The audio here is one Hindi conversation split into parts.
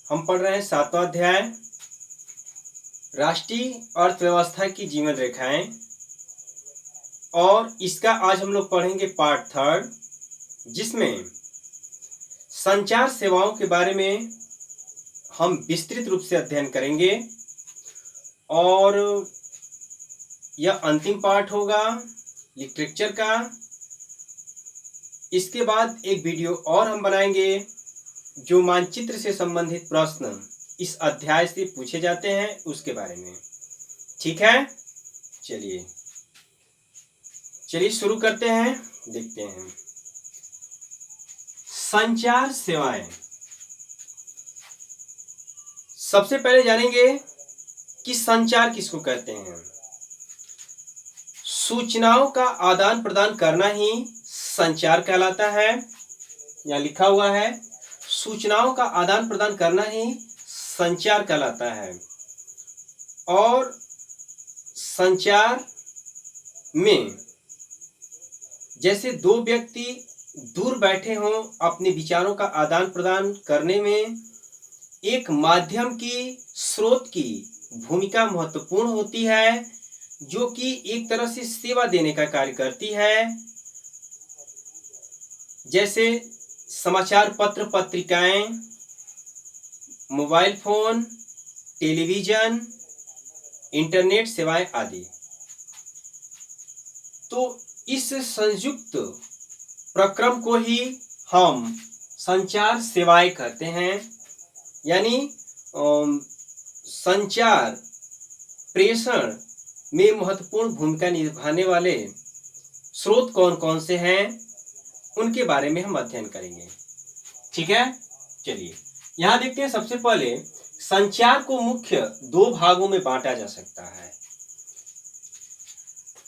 हम पढ़ रहे हैं 7वां अध्याय राष्ट्रीय अर्थव्यवस्था की जीवन रेखाएं और इसका आज हम लोग पढ़ेंगे पार्ट 3 जिसमें संचार सेवाओं के बारे में हम विस्तृत रूप से अध्ययन करेंगे और यह अंतिम पार्ट होगा लिटरेचर का। इसके बाद एक वीडियो और हम बनाएंगे जो मानचित्र से संबंधित प्रश्न इस अध्याय से पूछे जाते हैं उसके बारे में। ठीक है, चलिए शुरू करते हैं। देखते हैं संचार सेवाएं। सबसे पहले जानेंगे कि संचार किसको कहते हैं। सूचनाओं का आदान प्रदान करना ही संचार कहलाता है। यहाँ लिखा हुआ है सूचनाओं का आदान प्रदान करना ही संचार कहलाता है। और संचार में जैसे दो व्यक्ति दूर बैठे हों, अपने विचारों का आदान प्रदान करने में एक माध्यम की स्रोत की भूमिका महत्वपूर्ण होती है, जो कि एक तरह से सेवा देने का कार्य करती है। जैसे समाचार पत्र पत्रिकाएं, मोबाइल फोन, टेलीविजन, इंटरनेट सेवाएं आदि। तो इस संयुक्त प्रक्रम को ही हम संचार सेवाएं कहते हैं। यानी संचार प्रेषण में महत्वपूर्ण भूमिका निभाने वाले स्रोत कौन कौन से हैं उनके बारे में हम अध्ययन करेंगे। ठीक है, चलिए यहां देखते हैं। सबसे पहले संचार को मुख्य दो भागों में बांटा जा सकता है,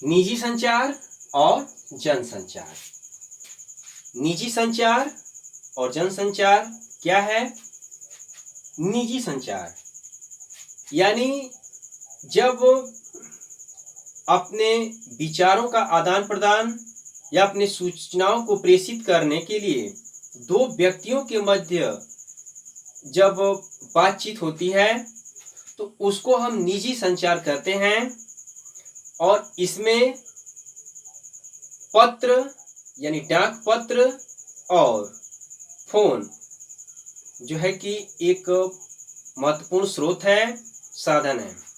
निजी संचार और जनसंचार। निजी संचार और जनसंचार क्या है। निजी संचार यानी जब अपने विचारों का आदान प्रदान या अपने सूचनाओं को प्रेषित करने के लिए दो व्यक्तियों के मध्य जब बातचीत होती है तो उसको हम निजी संचार कहते हैं। और इसमें पत्र यानी डाक पत्र और फोन जो है कि एक महत्वपूर्ण स्रोत है, साधन है।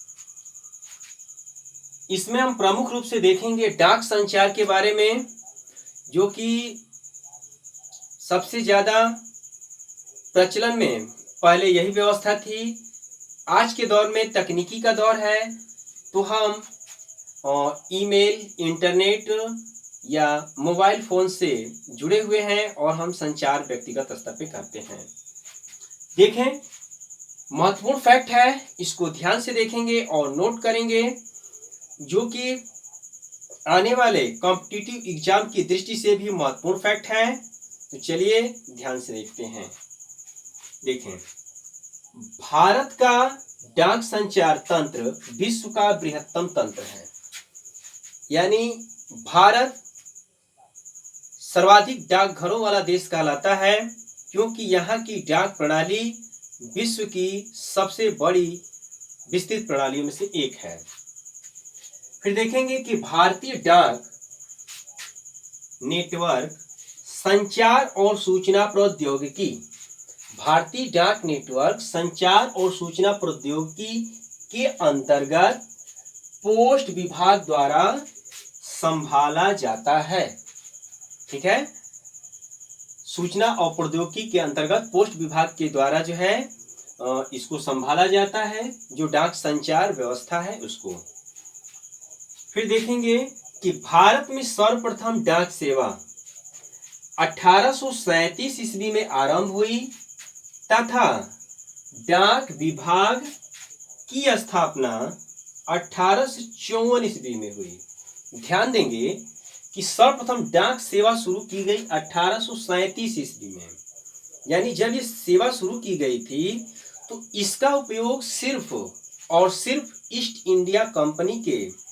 इसमें हम प्रमुख रूप से देखेंगे डाक संचार के बारे में, जो कि सबसे ज्यादा प्रचलन में पहले यही व्यवस्था थी। आज के दौर में तकनीकी का दौर है तो हम ईमेल, इंटरनेट या मोबाइल फोन से जुड़े हुए हैं और हम संचार व्यक्तिगत स्तर पे करते हैं। देखें, महत्वपूर्ण फैक्ट है, इसको ध्यान से देखेंगे और नोट करेंगे, जो कि आने वाले कॉम्पिटिटिव एग्जाम की दृष्टि से भी महत्वपूर्ण फैक्ट है। तो चलिए ध्यान से देखते हैं। देखें, भारत का डाक संचार तंत्र विश्व का बृहत्तम तंत्र है। यानी भारत सर्वाधिक डाकघरों वाला देश कहलाता है, क्योंकि यहाँ की डाक प्रणाली विश्व की सबसे बड़ी विस्तृत प्रणालियों में से एक है। फिर देखेंगे कि भारतीय डाक नेटवर्क संचार और सूचना प्रौद्योगिकी, भारतीय डाक नेटवर्क संचार और सूचना प्रौद्योगिकी के अंतर्गत पोस्ट विभाग द्वारा संभाला जाता है। ठीक है, सूचना और प्रौद्योगिकी के अंतर्गत पोस्ट विभाग के द्वारा जो है इसको संभाला जाता है, जो डाक संचार व्यवस्था है उसको। फिर देखेंगे कि भारत में सर्वप्रथम डाक सेवा 1837 ईस्वी में आरंभ हुई तथा डाक विभाग की स्थापना 1854 ईस्वी में हुई। ध्यान देंगे कि सर्वप्रथम डाक सेवा शुरू की गई 1837 ईस्वी में। यानी जब ये सेवा शुरू की गई थी तो इसका उपयोग सिर्फ और सिर्फ ईस्ट इंडिया कंपनी के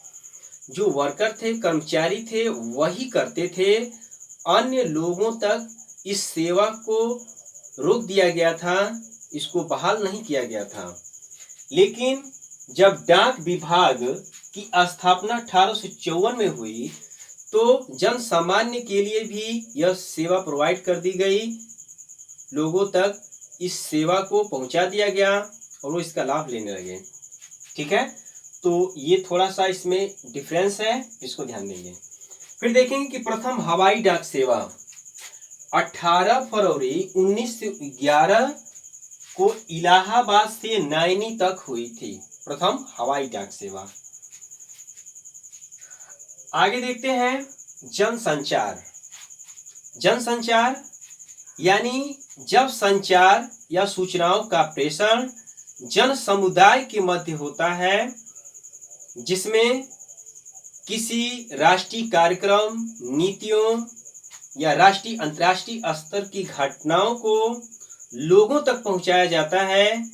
जो वर्कर थे, कर्मचारी थे, वही करते थे। अन्य लोगों तक इस सेवा को रोक दिया गया था इसको बहाल नहीं किया गया था। लेकिन जब डाक विभाग की स्थापना 1854 में हुई तो जन सामान्य के लिए भी यह सेवा प्रोवाइड कर दी गई, लोगों तक इस सेवा को पहुंचा दिया गया और वो इसका लाभ लेने लगे। ठीक है, तो ये थोड़ा सा इसमें डिफरेंस है, इसको ध्यान देंगे। फिर देखेंगे कि प्रथम हवाई डाक सेवा 18 फरवरी 1911 को इलाहाबाद से नैनी तक हुई थी, प्रथम हवाई डाक सेवा। आगे देखते हैं जनसंचार। जनसंचार यानी जब संचार या सूचनाओं का प्रेषण जन समुदाय के मध्य होता है, जिसमें किसी राष्ट्रीय कार्यक्रम, नीतियों या राष्ट्रीय अंतर्राष्ट्रीय स्तर की घटनाओं को लोगों तक पहुंचाया जाता है,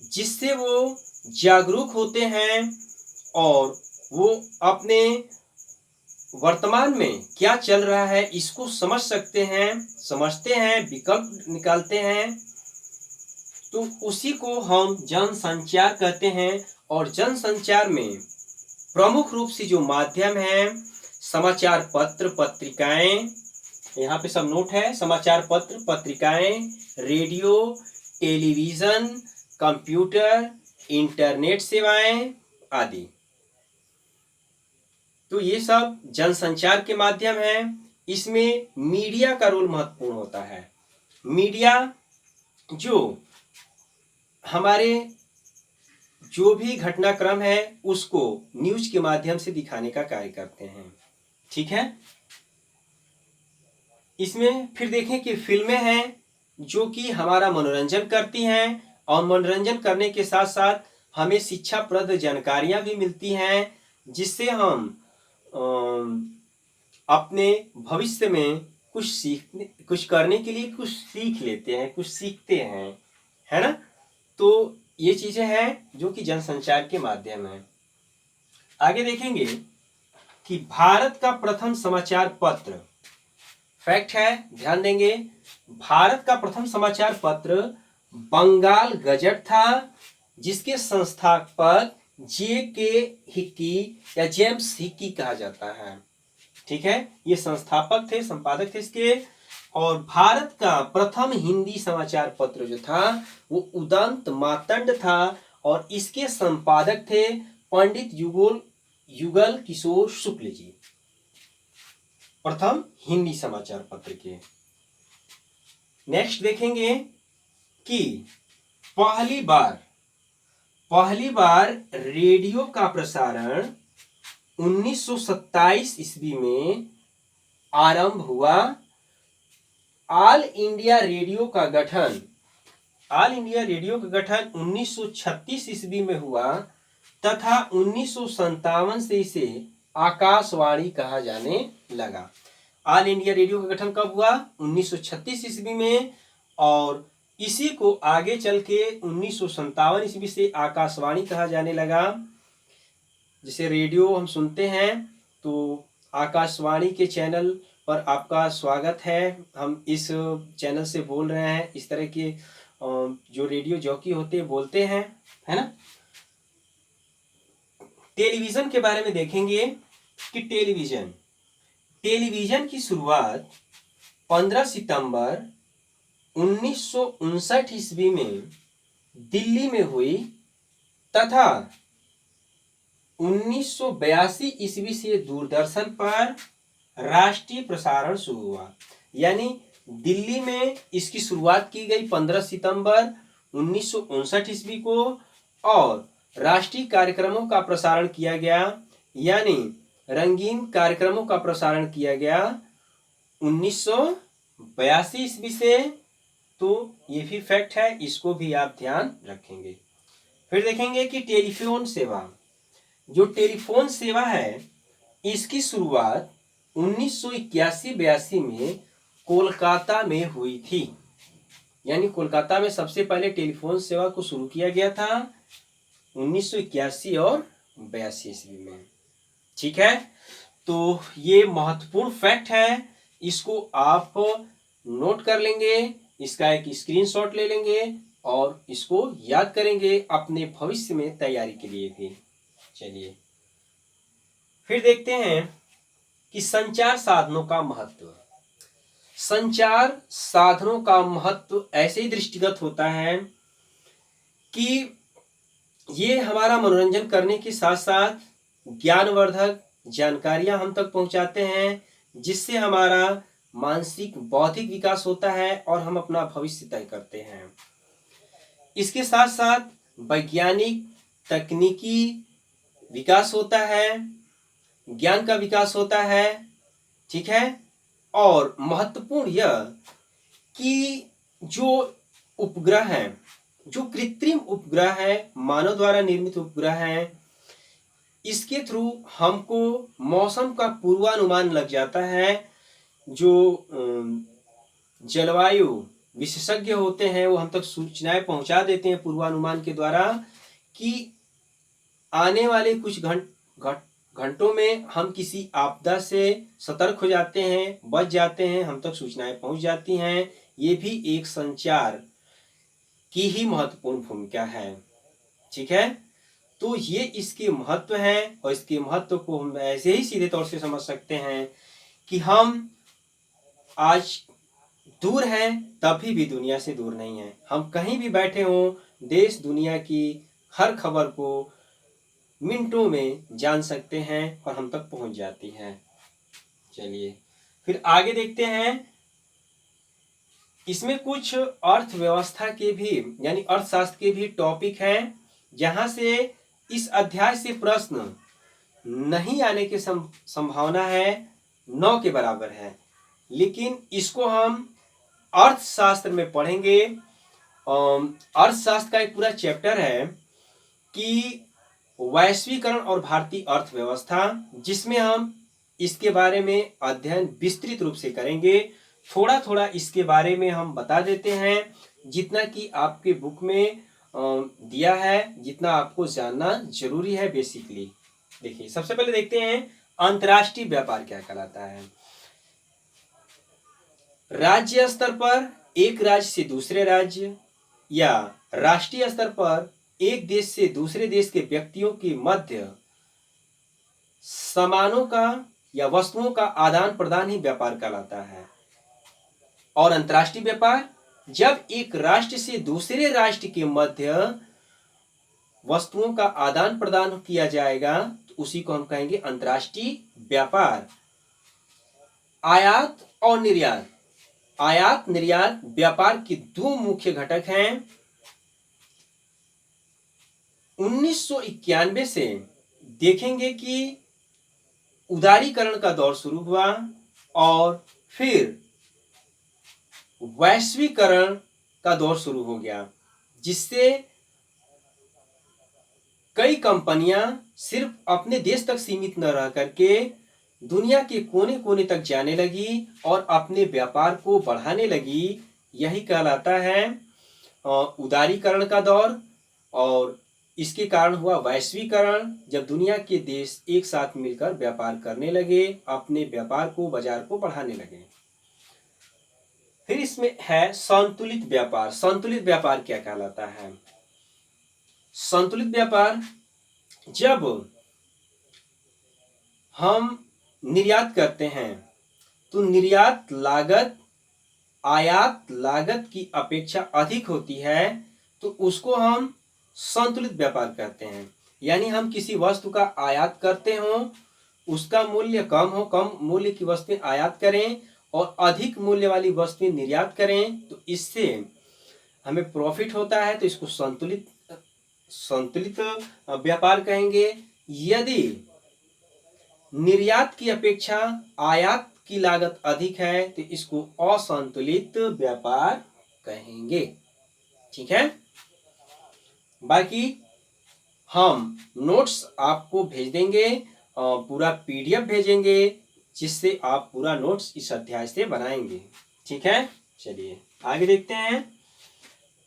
जिससे वो जागरूक होते हैं और वो अपने वर्तमान में क्या चल रहा है इसको समझ सकते हैं, समझते हैं, विकल्प निकालते हैं। तो उसी को हम जनसंचार कहते हैं। और जनसंचार में प्रमुख रूप से जो माध्यम है, समाचार पत्र पत्रिकाएं, यहाँ पे सब नोट है, समाचार पत्र पत्रिकाएं, रेडियो, टेलीविजन, कंप्यूटर, इंटरनेट सेवाएं आदि। तो ये सब जनसंचार के माध्यम हैं। इसमें मीडिया का रोल महत्वपूर्ण होता है। मीडिया जो हमारे जो भी घटनाक्रम है उसको न्यूज के माध्यम से दिखाने का कार्य करते हैं। ठीक है, इसमें फिर देखें कि फिल्में हैं जो कि हमारा मनोरंजन करती हैं और मनोरंजन करने के साथ साथ हमें शिक्षाप्रद जानकारियां भी मिलती हैं, जिससे हम अपने भविष्य में कुछ करने के लिए कुछ सीख लेते हैं, कुछ सीखते हैं, है ना। तो ये चीजें हैं जो कि जनसंचार के माध्यम है। आगे देखेंगे कि भारत का प्रथम समाचार पत्र, फैक्ट है, ध्यान देंगे, भारत का प्रथम समाचार पत्र बंगाल गजट था, जिसके संस्थापक जे.के. हिक्की या जेम्स हिक्की कहा जाता है। ठीक है, ये संस्थापक थे, संपादक थे इसके। और भारत का प्रथम हिंदी समाचार पत्र जो था वो उदंत मातंड था और इसके संपादक थे पंडित युगल किशोर शुक्ल जी, प्रथम हिंदी समाचार पत्र के। नेक्स्ट देखेंगे कि पहली बार रेडियो का प्रसारण 1927 ईस्वी में आरंभ हुआ। ऑल इंडिया रेडियो का गठन 1936 ईस्वी में हुआ तथा 1957 से इसे आकाशवाणी कहा जाने लगा। ऑल इंडिया रेडियो का गठन कब हुआ? 1936 ईस्वी में, और इसी को आगे चल के 1957 ईस्वी से आकाशवाणी कहा जाने लगा। जैसे रेडियो हम सुनते हैं तो आकाशवाणी के चैनल पर आपका स्वागत है। हम इस चैनल से बोल रहे हैं, इस तरह के जो रेडियो जॉकी होते हैं बोलते हैं, है ना। टेलीविजन के बारे में देखेंगे कि टेलीविजन की शुरुआत 15 सितंबर 1959 ईस्वी में दिल्ली में हुई तथा 1982 ईस्वी से दूरदर्शन पर राष्ट्रीय प्रसारण शुरू हुआ। यानी दिल्ली में इसकी शुरुआत की गई 15 सितंबर 1959 ईस्वी को और राष्ट्रीय कार्यक्रमों का प्रसारण किया गया, यानी रंगीन कार्यक्रमों का प्रसारण किया गया 1982 ईस्वी से। तो ये भी फैक्ट है, इसको भी आप ध्यान रखेंगे। फिर देखेंगे कि टेलीफोन सेवा, जो टेलीफोन सेवा है इसकी शुरुआत 1981-82 में कोलकाता में हुई थी। यानी कोलकाता में सबसे पहले टेलीफोन सेवा को शुरू किया गया था 1981 और 82 ईस्वी में। ठीक है, तो ये महत्वपूर्ण फैक्ट है, इसको आप नोट कर लेंगे, इसका एक स्क्रीनशॉट ले लेंगे और इसको याद करेंगे अपने भविष्य में तैयारी के लिए भी। चलिए फिर देखते हैं कि संचार साधनों का महत्व। संचार साधनों का महत्व ऐसे ही दृष्टिगत होता है कि ये हमारा मनोरंजन करने के साथ साथ ज्ञानवर्धक जानकारियां हम तक पहुंचाते हैं, जिससे हमारा मानसिक बौद्धिक विकास होता है और हम अपना भविष्य तय करते हैं। इसके साथ साथ वैज्ञानिक तकनीकी विकास होता है, ज्ञान का विकास होता है, ठीक है। और महत्वपूर्ण यह कि जो उपग्रह हैं, जो कृत्रिम उपग्रह है, मानव द्वारा निर्मित उपग्रह है, इसके थ्रू हमको मौसम का पूर्वानुमान लग जाता है। जो जलवायु विशेषज्ञ होते हैं वो हम तक सूचनाएं पहुंचा देते हैं पूर्वानुमान के द्वारा कि आने वाले कुछ घंटों में हम किसी आपदा से सतर्क हो जाते हैं, बच जाते हैं, हम तक सूचनाएं पहुंच जाती हैं। ये भी एक संचार की ही महत्वपूर्ण भूमिका है, ठीक है। तो ये इसके महत्व है और इसके महत्व को हम ऐसे ही सीधे तौर से समझ सकते हैं कि हम आज दूर हैं तभी भी दुनिया से दूर नहीं हैं। हम कहीं भी बैठे हों, देश दुनिया की हर खबर को मिनटों में जान सकते हैं और हम तक पहुंच जाती हैं। चलिए फिर आगे देखते हैं। इसमें कुछ अर्थव्यवस्था के भी यानी अर्थशास्त्र के भी टॉपिक हैं, जहां से इस अध्याय से प्रश्न नहीं आने की संभावना है 9 के बराबर है, लेकिन इसको हम अर्थशास्त्र में पढ़ेंगे। अर्थशास्त्र का एक पूरा चैप्टर है कि वैश्वीकरण और भारतीय अर्थव्यवस्था, जिसमें हम इसके बारे में अध्ययन विस्तृत रूप से करेंगे। थोड़ा थोड़ा इसके बारे में हम बता देते हैं, जितना कि आपके बुक में दिया है, जितना आपको जानना जरूरी है बेसिकली। देखिए सबसे पहले देखते हैं अंतर्राष्ट्रीय व्यापार क्या कहलाता है। राज्य स्तर पर एक राज्य से दूसरे राज्य या राष्ट्रीय स्तर पर एक देश से दूसरे देश के व्यक्तियों के मध्य सामानों का या वस्तुओं का आदान प्रदान ही व्यापार कहलाता है। और अंतर्राष्ट्रीय व्यापार जब एक राष्ट्र से दूसरे राष्ट्र के मध्य वस्तुओं का आदान प्रदान किया जाएगा तो उसी को हम कहेंगे अंतर्राष्ट्रीय व्यापार। आयात और निर्यात, आयात निर्यात व्यापार के दो मुख्य घटक हैं। 1991 से देखेंगे कि उदारीकरण का दौर शुरू हुआ और फिर वैश्वीकरण का दौर शुरू हो गया, जिससे कई कंपनियां सिर्फ अपने देश तक सीमित न रह करके दुनिया के कोने कोने तक जाने लगी और अपने व्यापार को बढ़ाने लगी। यही कहलाता है उदारीकरण का दौर। और इसके कारण हुआ वैश्वीकरण, जब दुनिया के देश एक साथ मिलकर व्यापार करने लगे, अपने व्यापार को, बाजार को बढ़ाने लगे। फिर इसमें है संतुलित व्यापार। संतुलित व्यापार क्या कहलाता है? संतुलित व्यापार जब हम निर्यात करते हैं तो निर्यात लागत आयात लागत की अपेक्षा अधिक होती है, तो उसको हम संतुलित व्यापार कहते हैं। यानी हम किसी वस्तु का आयात करते हो, उसका मूल्य कम हो, कम मूल्य की वस्तुएं आयात करें और अधिक मूल्य वाली वस्तुएं निर्यात करें, तो इससे हमें प्रॉफिट होता है, तो इसको संतुलित व्यापार कहेंगे। यदि निर्यात की अपेक्षा आयात की लागत अधिक है तो इसको असंतुलित व्यापार कहेंगे, ठीक है। बाकी हम नोट्स आपको भेज देंगे, पूरा पीडीएफ भेजेंगे, जिससे आप पूरा नोट्स इस अध्याय से बनाएंगे, ठीक है। चलिए आगे देखते हैं।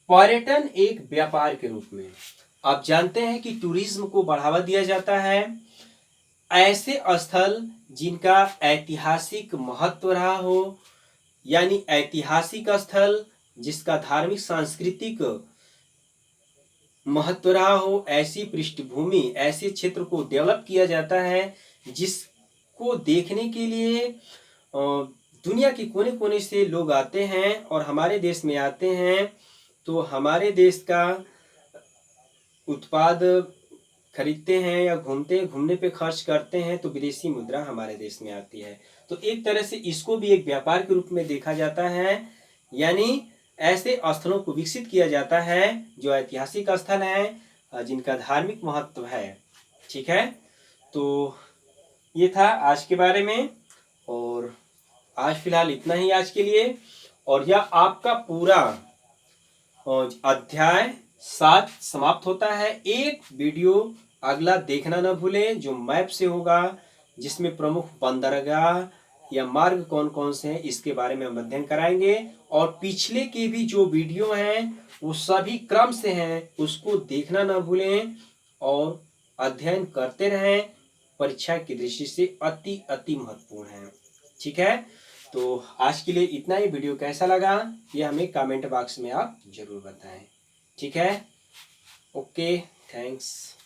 पर्यटन एक व्यापार के रूप में, आप जानते हैं कि टूरिज्म को बढ़ावा दिया जाता है। ऐसे स्थल जिनका ऐतिहासिक महत्व रहा हो, यानी ऐतिहासिक स्थल जिसका धार्मिक सांस्कृतिक महत्व रहा हो, ऐसी पृष्ठभूमि, ऐसे क्षेत्र को डेवलप किया जाता है जिसको देखने के लिए दुनिया के कोने कोने से लोग आते हैं और हमारे देश में आते हैं। तो हमारे देश का उत्पाद खरीदते हैं या घूमते हैं, घूमने पे खर्च करते हैं तो विदेशी मुद्रा हमारे देश में आती है। तो एक तरह से इसको भी एक व्यापार के रूप में देखा जाता है, यानी ऐसे स्थलों को विकसित किया जाता है जो ऐतिहासिक स्थल हैं, जिनका धार्मिक महत्व है। ठीक है, तो ये था आज के बारे में, और आज फिलहाल इतना ही आज के लिए। और यह आपका पूरा अध्याय 7 समाप्त होता है। एक वीडियो अगला देखना न भूलें जो मैप से होगा, जिसमें प्रमुख बंदरगाह या मार्ग कौन कौन से हैं इसके बारे में हम अध्ययन कराएंगे। और पिछले के भी जो वीडियो हैं वो सभी क्रम से हैं, उसको देखना न भूलें और अध्ययन करते रहें। परीक्षा की दृष्टि से अति अति महत्वपूर्ण है। ठीक है, तो आज के लिए इतना ही। वीडियो कैसा लगा ये हमें कमेंट बॉक्स में आप जरूर बताएं। ठीक है, ओके, थैंक्स।